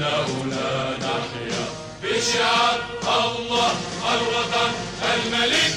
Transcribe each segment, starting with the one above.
إنه لا نحيا بشعار الله الوطن الملك.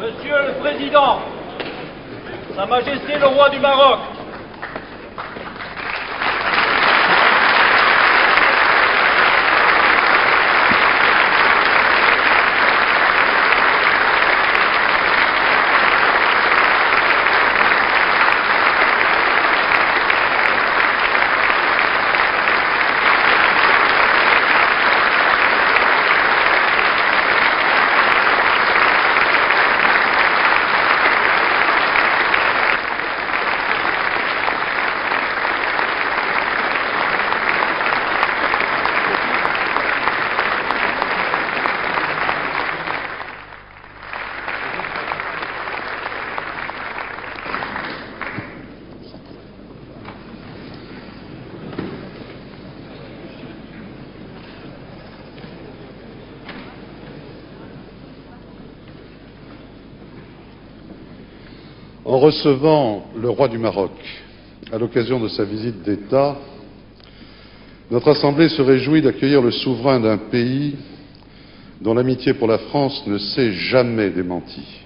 Monsieur le Président, Sa Majesté le Roi du Maroc, en recevant le roi du Maroc à l'occasion de sa visite d'État, notre Assemblée se réjouit d'accueillir le souverain d'un pays dont l'amitié pour la France ne s'est jamais démentie,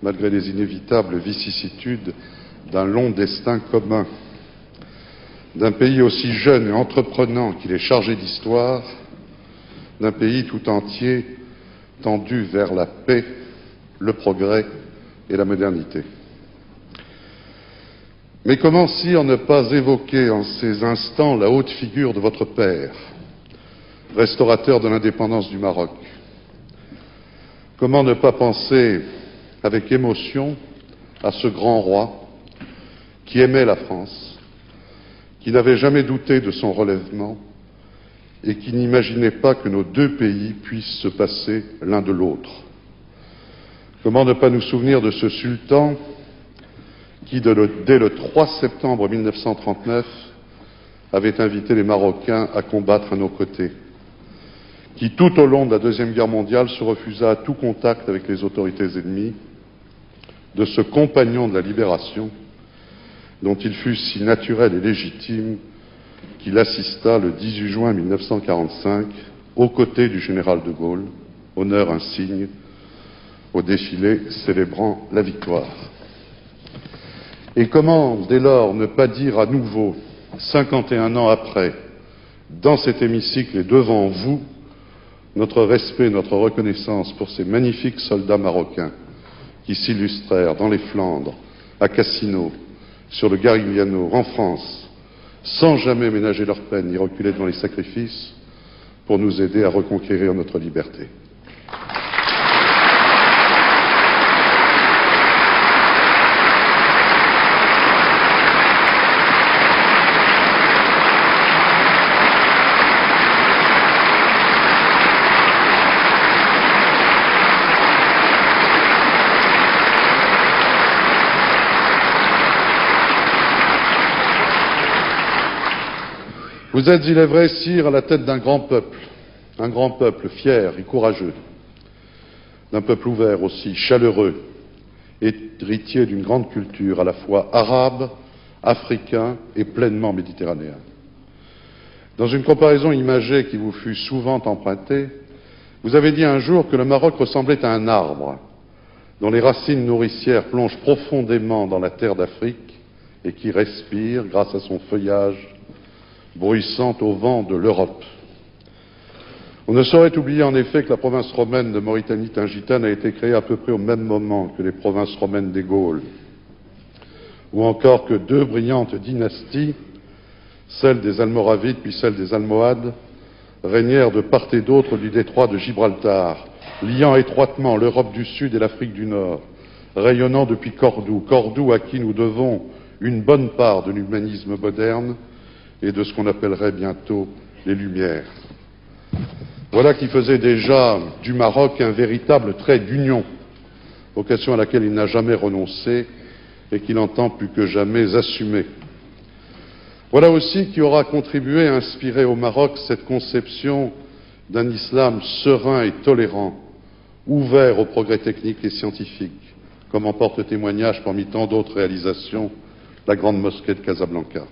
malgré les inévitables vicissitudes d'un long destin commun, d'un pays aussi jeune et entreprenant qu'il est chargé d'histoire, d'un pays tout entier tendu vers la paix, le progrès et la modernité. Mais comment sire ne pas évoquer en ces instants la haute figure de votre père, restaurateur de l'indépendance du Maroc? Comment ne pas penser avec émotion à ce grand roi qui aimait la France, qui n'avait jamais douté de son relèvement et qui n'imaginait pas que nos deux pays puissent se passer l'un de l'autre? Comment ne pas nous souvenir de ce sultan qui, dès le 3 septembre 1939, avait invité les Marocains à combattre à nos côtés, qui, tout au long de la Deuxième Guerre mondiale, se refusa à tout contact avec les autorités ennemies, de ce compagnon de la libération dont il fut si naturel et légitime qu'il assista le 18 juin 1945 aux côtés du général de Gaulle, honneur insigne, au défilé célébrant la victoire. Et comment, dès lors, ne pas dire à nouveau 51 ans après, dans cet hémicycle et devant vous, notre respect, notre reconnaissance pour ces magnifiques soldats marocains qui s'illustrèrent dans les Flandres, à Cassino, sur le Garigliano, en France, sans jamais ménager leur peine ni reculer devant les sacrifices, pour nous aider à reconquérir notre liberté. Vous êtes, il est vrai, sire, à la tête d'un grand peuple fier et courageux, d'un peuple ouvert aussi, chaleureux, héritier d'une grande culture à la fois arabe, africain et pleinement méditerranéen. Dans une comparaison imagée qui vous fut souvent empruntée, vous avez dit un jour que le Maroc ressemblait à un arbre dont les racines nourricières plongent profondément dans la terre d'Afrique et qui respire grâce à son feuillage bruissant au vent de l'Europe. On ne saurait oublier en effet que la province romaine de Mauritanie-Tingitane a été créée à peu près au même moment que les provinces romaines des Gaules, ou encore que deux brillantes dynasties, celle des Almoravides puis celle des Almohades, régnèrent de part et d'autre du détroit de Gibraltar, liant étroitement l'Europe du Sud et l'Afrique du Nord, rayonnant depuis Cordoue à qui nous devons une bonne part de l'humanisme moderne et de ce qu'on appellerait bientôt les Lumières. Voilà qui faisait déjà du Maroc un véritable trait d'union, vocation à laquelle il n'a jamais renoncé et qu'il entend plus que jamais assumer. Voilà aussi qui aura contribué à inspirer au Maroc cette conception d'un islam serein et tolérant, ouvert aux progrès techniques et scientifiques, comme en porte témoignage parmi tant d'autres réalisations la grande mosquée de Casablanca.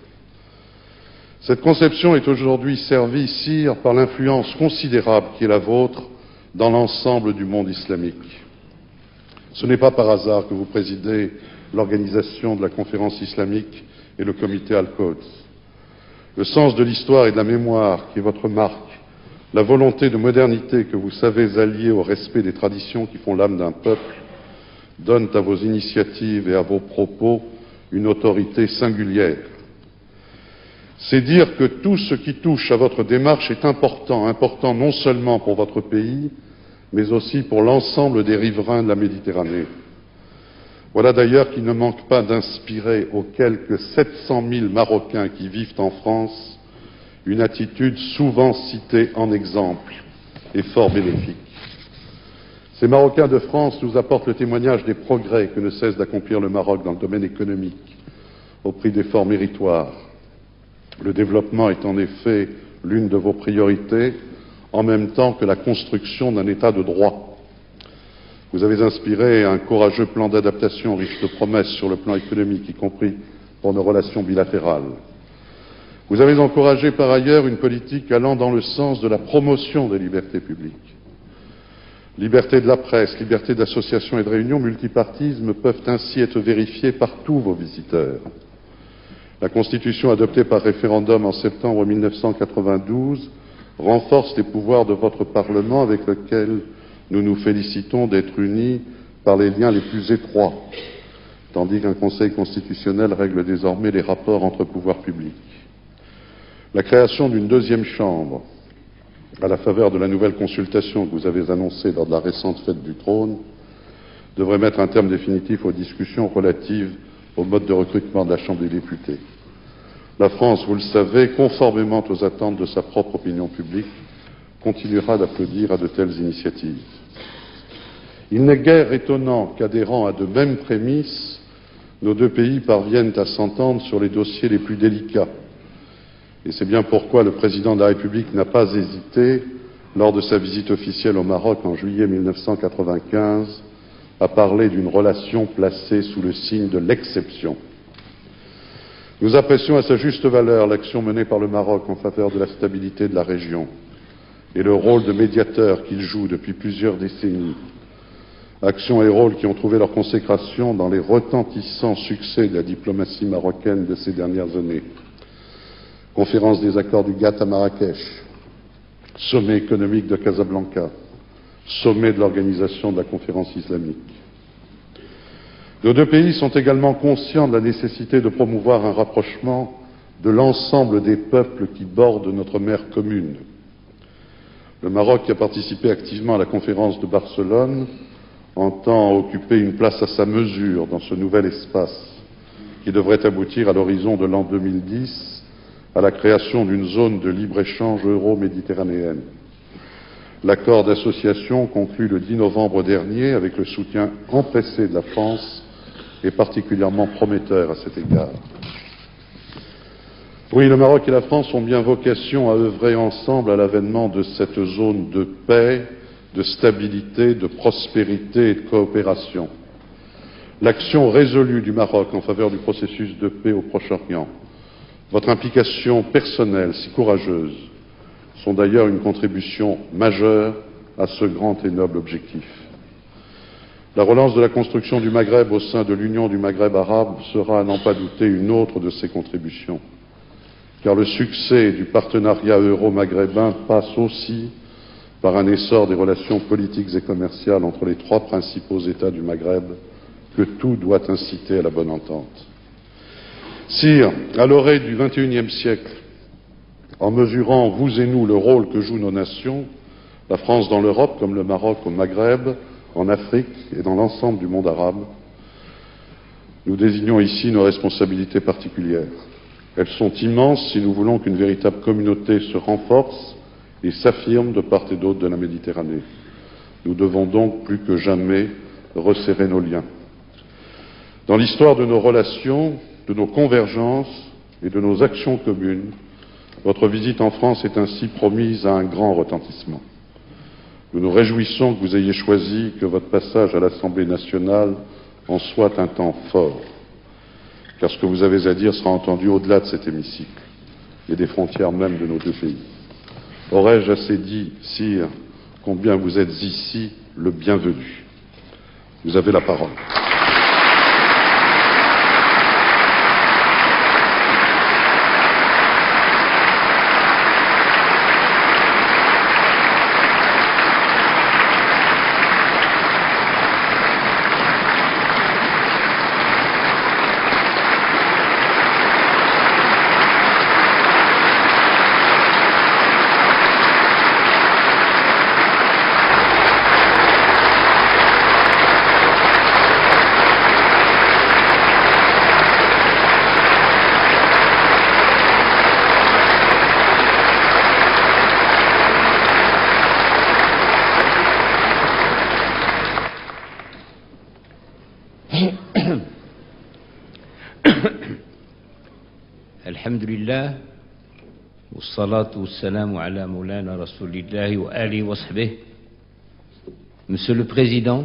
Cette conception est aujourd'hui servie, sire, par l'influence considérable qui est la vôtre dans l'ensemble du monde islamique. Ce n'est pas par hasard que vous présidez l'organisation de la conférence islamique et le comité Al-Quds. Le sens de l'histoire et de la mémoire qui est votre marque, la volonté de modernité que vous savez allier au respect des traditions qui font l'âme d'un peuple, donnent à vos initiatives et à vos propos une autorité singulière. C'est dire que tout ce qui touche à votre démarche est important non seulement pour votre pays, mais aussi pour l'ensemble des riverains de la Méditerranée. Voilà d'ailleurs qui ne manque pas d'inspirer aux quelques 700 000 Marocains qui vivent en France une attitude souvent citée en exemple et fort bénéfique. Ces Marocains de France nous apportent le témoignage des progrès que ne cesse d'accomplir le Maroc dans le domaine économique, au prix d'efforts méritoires. Le développement est en effet l'une de vos priorités, en même temps que la construction d'un État de droit. Vous avez inspiré un courageux plan d'adaptation riche de promesses sur le plan économique, y compris pour nos relations bilatérales. Vous avez encouragé par ailleurs une politique allant dans le sens de la promotion des libertés publiques. Liberté de la presse, liberté d'association et de réunion, multipartisme peuvent ainsi être vérifiés par tous vos visiteurs. La Constitution adoptée par référendum en septembre 1992 renforce les pouvoirs de votre Parlement avec lequel nous nous félicitons d'être unis par les liens les plus étroits, tandis qu'un Conseil constitutionnel règle désormais les rapports entre pouvoirs publics. La création d'une deuxième chambre, à la faveur de la nouvelle consultation que vous avez annoncée lors de la récente fête du trône, devrait mettre un terme définitif aux discussions relatives au mode de recrutement de la Chambre des députés. La France, vous le savez, conformément aux attentes de sa propre opinion publique, continuera d'applaudir à de telles initiatives. Il n'est guère étonnant qu'adhérant à de mêmes prémices, nos deux pays parviennent à s'entendre sur les dossiers les plus délicats. Et c'est bien pourquoi le président de la République n'a pas hésité, lors de sa visite officielle au Maroc en juillet 1995, à parler d'une relation placée sous le signe de l'exception. Nous apprécions à sa juste valeur l'action menée par le Maroc en faveur de la stabilité de la région et le rôle de médiateur qu'il joue depuis plusieurs décennies. Action et rôle qui ont trouvé leur consécration dans les retentissants succès de la diplomatie marocaine de ces dernières années. conférence des accords du GATT à Marrakech, sommet économique de Casablanca, sommet de l'Organisation de la conférence islamique. Nos deux pays sont également conscients de la nécessité de promouvoir un rapprochement de l'ensemble des peuples qui bordent notre mer commune. Le Maroc, qui a participé activement à la conférence de Barcelone, entend occuper une place à sa mesure dans ce nouvel espace qui devrait aboutir à l'horizon de l'an 2010 à la création d'une zone de libre-échange euro-méditerranéenne. L'accord d'association conclu le 10 novembre dernier avec le soutien empressé de la France est particulièrement prometteur à cet égard. Oui, le Maroc et la France ont bien vocation à œuvrer ensemble à l'avènement de cette zone de paix, de stabilité, de prospérité et de coopération. L'action résolue du Maroc en faveur du processus de paix au Proche-Orient, votre implication personnelle si courageuse, sont d'ailleurs une contribution majeure à ce grand et noble objectif. La relance de la construction du Maghreb au sein de l'Union du Maghreb arabe sera, à n'en pas douter, une autre de ces contributions, car le succès du partenariat euro-maghrébin passe aussi par un essor des relations politiques et commerciales entre les trois principaux États du Maghreb, que tout doit inciter à la bonne entente. Sire, à l'orée du XXIe siècle, en mesurant, vous et nous, le rôle que jouent nos nations, la France dans l'Europe comme le Maroc au Maghreb, en Afrique et dans l'ensemble du monde arabe, nous désignons ici nos responsabilités particulières. Elles sont immenses si nous voulons qu'une véritable communauté se renforce et s'affirme de part et d'autre de la Méditerranée. Nous devons donc plus que jamais resserrer nos liens. Dans l'histoire de nos relations, de nos convergences et de nos actions communes, votre visite en France est ainsi promise à un grand retentissement. Nous nous réjouissons que vous ayez choisi que votre passage à l'Assemblée nationale en soit un temps fort, car ce que vous avez à dire sera entendu au-delà de cet hémicycle et des frontières même de nos deux pays. Aurais-je assez dit, sire, combien vous êtes ici le bienvenu. Vous avez la parole. الحمد لله والصلاة والسلام على مولانا رسول الله وآله وصحبه. Monsieur le Président,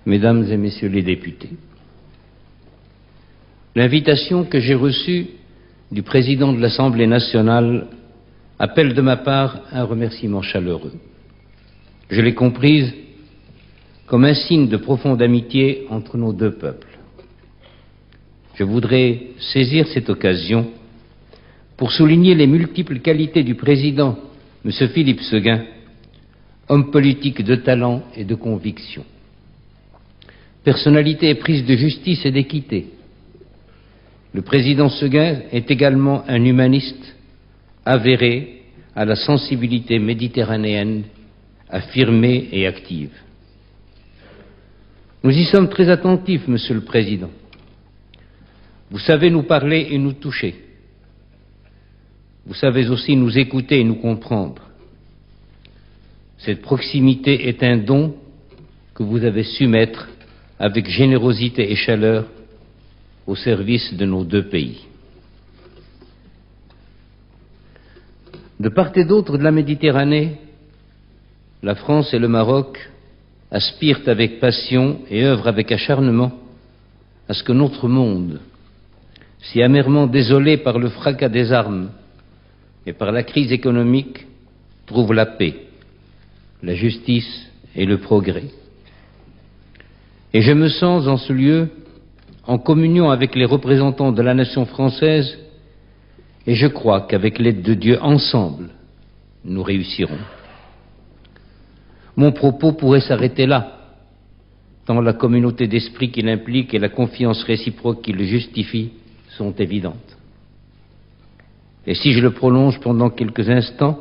Mesdames et Messieurs les députés, l'invitation que j'ai reçue du Président de l'Assemblée nationale appelle de ma part un remerciement chaleureux. Je l'ai comprise comme un signe de profonde amitié entre nos deux peuples. Je voudrais saisir cette occasion pour souligner les multiples qualités du président, M. Philippe Séguin, homme politique de talent et de conviction. Personnalité éprise de justice et d'équité. Le président Séguin est également un humaniste avéré à la sensibilité méditerranéenne, affirmée et active. Nous y sommes très attentifs, Monsieur le Président. Vous savez nous parler et nous toucher. Vous savez aussi nous écouter et nous comprendre. Cette proximité est un don que vous avez su mettre avec générosité et chaleur au service de nos deux pays. De part et d'autre de la Méditerranée, la France et le Maroc aspirent avec passion et œuvrent avec acharnement à ce que notre monde, si amèrement désolé par le fracas des armes et par la crise économique, trouve la paix, la justice et le progrès. Et je me sens en ce lieu en communion avec les représentants de la nation française Et je crois qu'avec l'aide de Dieu, ensemble, nous réussirons. Mon propos pourrait s'arrêter là, tant la communauté d'esprit qu'il implique et la confiance réciproque qui le justifie sont évidentes. Et si je le prolonge pendant quelques instants,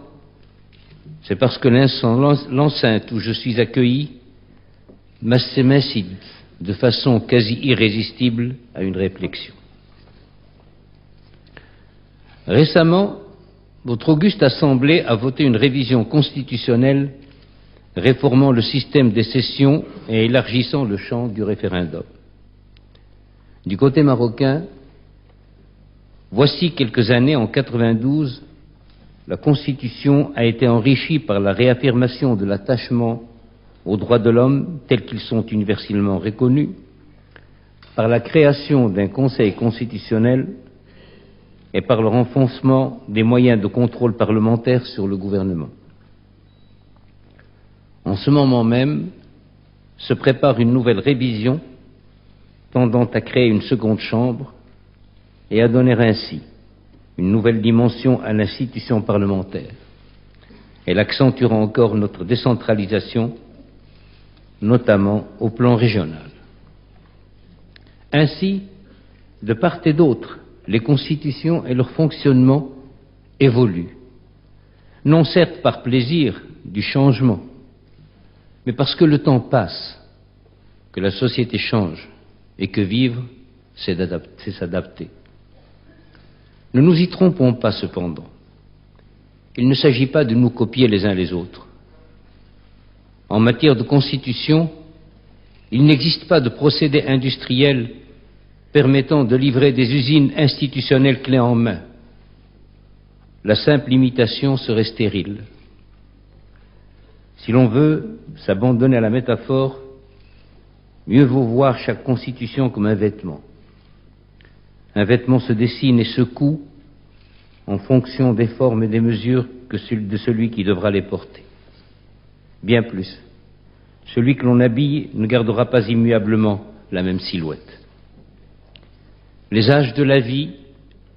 c'est parce que l'enceinte où je suis accueilli m'incite de façon quasi irrésistible à une réflexion. Récemment, votre auguste Assemblée a voté une révision constitutionnelle réformant le système des sessions et élargissant le champ du référendum. Du côté marocain, voici quelques années, en 92, la Constitution a été enrichie par la réaffirmation de l'attachement aux droits de l'homme tels qu'ils sont universellement reconnus, par la création d'un Conseil constitutionnel et par le renforcement des moyens de contrôle parlementaire sur le gouvernement. En ce moment même, se prépare une nouvelle révision tendant à créer une seconde chambre et à donner ainsi une nouvelle dimension à l'institution parlementaire. Elle accentuera encore notre décentralisation, notamment au plan régional. Ainsi, de part et d'autre, les constitutions et leur fonctionnement évoluent, non certes par plaisir du changement, mais parce que le temps passe, que la société change et que vivre, c'est s'adapter. Ne nous y trompons pas cependant. Il ne s'agit pas de nous copier les uns les autres. En matière de constitution, il n'existe pas de procédé industriel permettant de livrer des usines institutionnelles clés en main. La simple imitation serait stérile. Si l'on veut s'abandonner à la métaphore, mieux vaut voir chaque constitution comme un vêtement. Un vêtement se dessine et se coud en fonction des formes et des mesures de celui qui devra les porter. Bien plus, celui que l'on habille ne gardera pas immuablement la même silhouette. Les âges de la vie,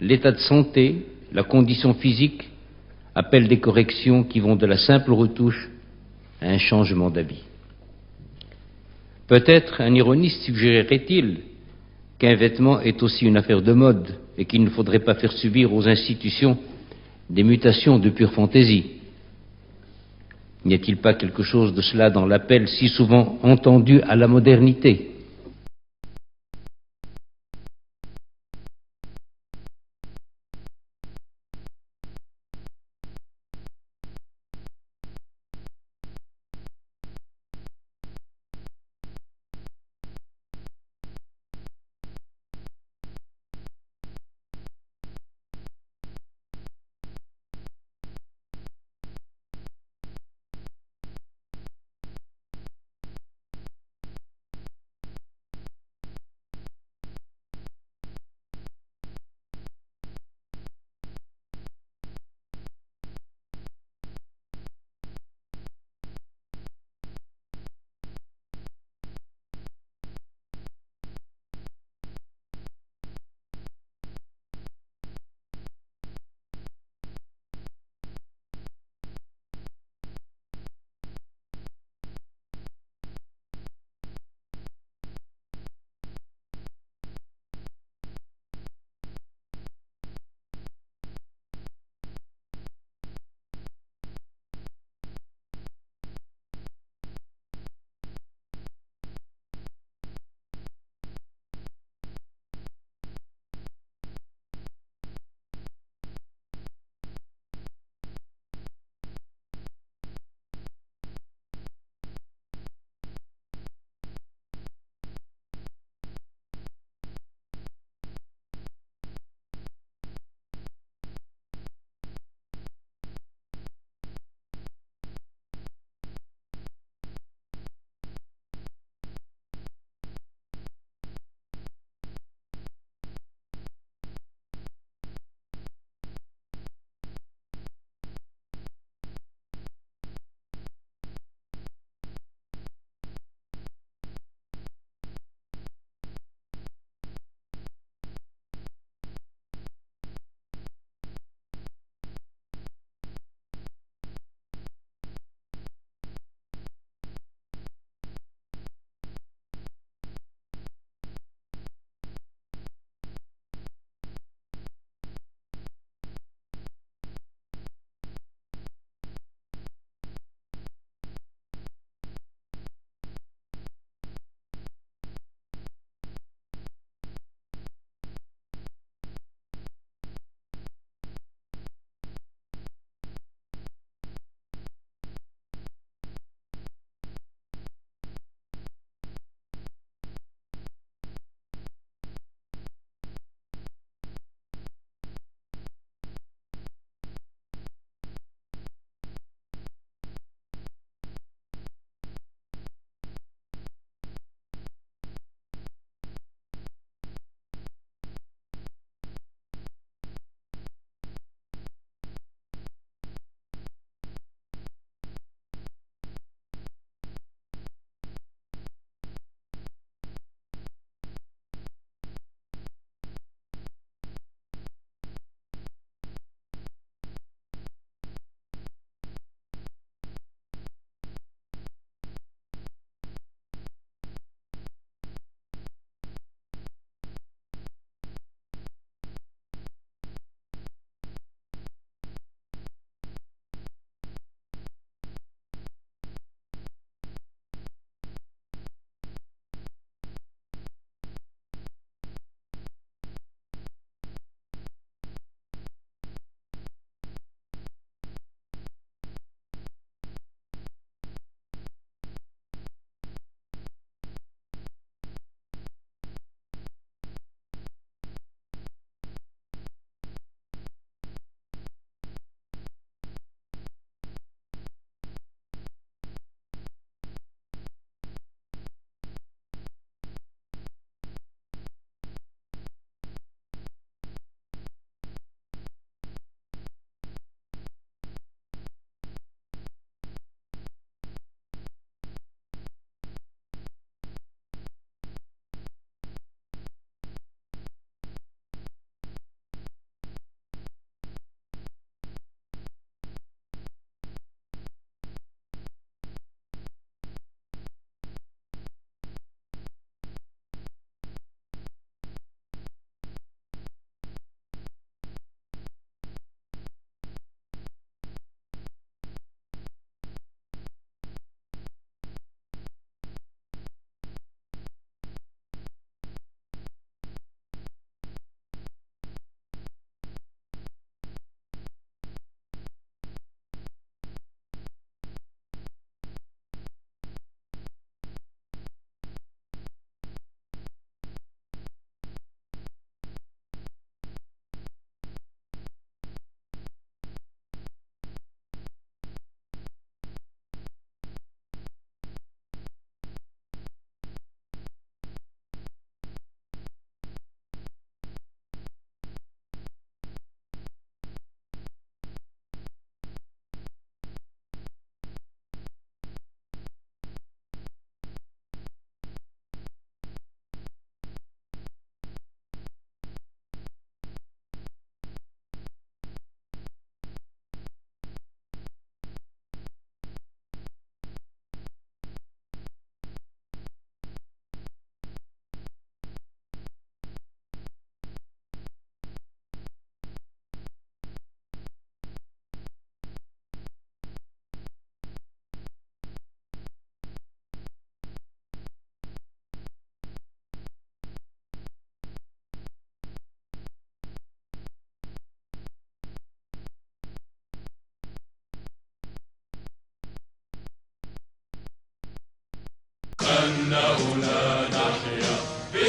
l'état de santé, la condition physique appellent des corrections qui vont de la simple retouche à un changement d'habit. Peut-être un ironiste suggérerait-il qu'un vêtement est aussi une affaire de mode et qu'il ne faudrait pas faire subir aux institutions des mutations de pure fantaisie. N'y a-t-il pas quelque chose de cela dans l'appel si souvent entendu à la modernité ?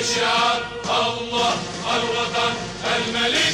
بشعار الله الوطن الملك